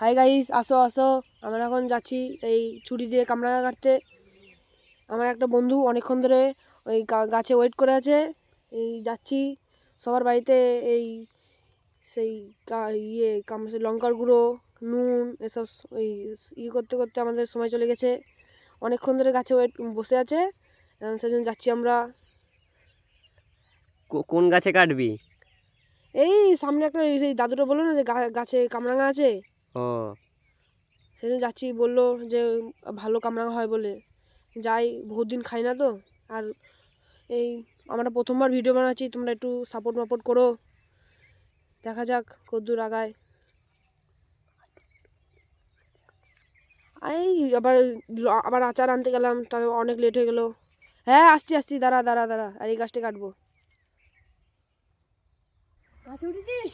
Hi guys, আসো আসো। আমরা এখন যাচ্ছি এই ছুরি দিয়ে কামরাঙা কাটতে। আমার একটা বন্ধু অনেকক্ষণ ধরে ওই গাছে ওয়েট করে আছে। এই যাচ্ছি সবার বাড়িতে। এই সেই লঙ্কার গুঁড়ো, নুন এসব ওই করতে করতে আমাদের সময় চলে গেছে। অনেকক্ষণ ধরে গাছে বসে আছে, সেজন্য যাচ্ছি আমরা। কোন গাছে কাটবি? এই সামনে একটা সেই দাদুটা বললো না যে গাছে কামরাঙা আছে, ও সেদিন যাচ্ছি, বললো যে ভালো কামরাঙা হয় বলে। যাই, বহুত দিন খাই না তো। আর এই আমরা প্রথমবার ভিডিও বানাচ্ছি, তোমরা একটু সাপোর্ট করো। দেখা যাক কতদূর আগায়। এই আবার আচার আনতে গেলাম, তার অনেক লেট হয়ে গেল। হ্যাঁ আসছি, দাঁড়া। আর এই গাছটা কাটবো। গাছে উঠেছিস?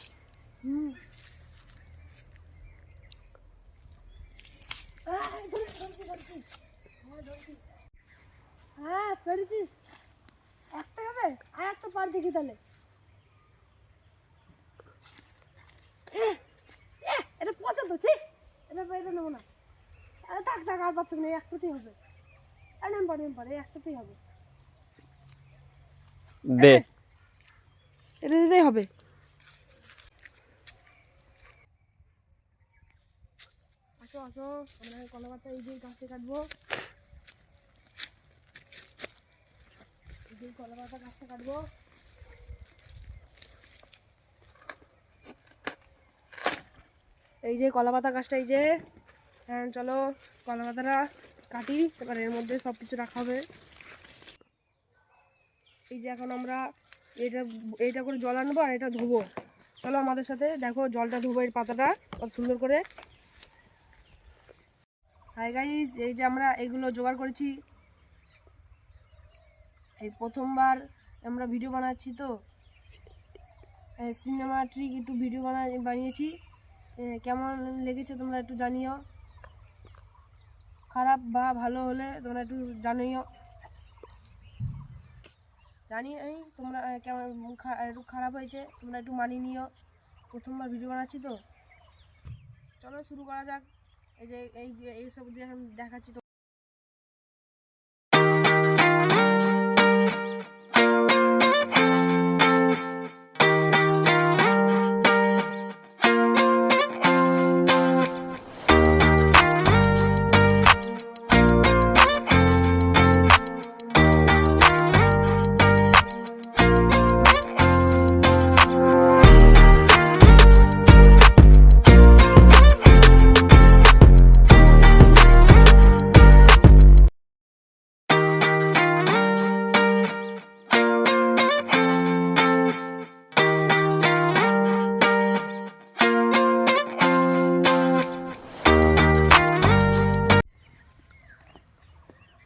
হ্যাঁ পেরেছিস। একটা হবে, আর একটা পার দেখি তাহলে। এটা পচা তো, ঠিক এটা নেবো না। থাক আর পারতাম না, একটাতেই হবে। নেম একটাতেই হবে। দে, এটা দিতেই হবে। আসো আমরা কলা পাতা এই যে গাছে কাটবো। কলা পাতা গাছটা কাটবো। এই যে কলা পাতা গাছটা, এই যে। হ্যাঁ চলো কলা পাতাটা কাটি, এবার এর মধ্যে সব কিছু রাখা হবে। এই যে এখন আমরা এইটা করে জল আনবো আর এটা ধোবো। চলো আমাদের সাথে, দেখো জলটা ধোবো এই পাতাটা কত সুন্দর করে। হাই গাইস, এই যে আমরা এগুলো জোগাড় করেছি। এই প্রথমবার আমরা ভিডিও বানাচ্ছি তো, সিনেমাটিক একটু ভিডিও বানিয়েছি। কেমন লেগেছে তোমরা একটু জানিও। খারাপ বা ভালো হলে তোমরা একটু জানিও। এই তোমরা কেমন একটু খারাপ হয়েছে, তোমরা একটু মানিয়ে নিও। প্রথমবার ভিডিও বানাচ্ছি তো। চলো শুরু করা যাক। এই যে এইসব দিয়ে এখন দেখাচ্ছি তো।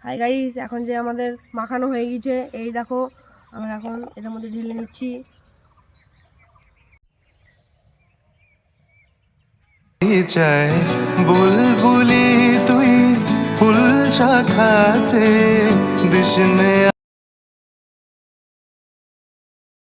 হাই গাইস, এখন যে আমাদের মাখানো হয়ে গেছে, এই দেখো আমরা এখন এটার মধ্যে ঢেলে নিচ্ছি। চায় বুলবুলি তুই ফুল শাখাতে দিশনে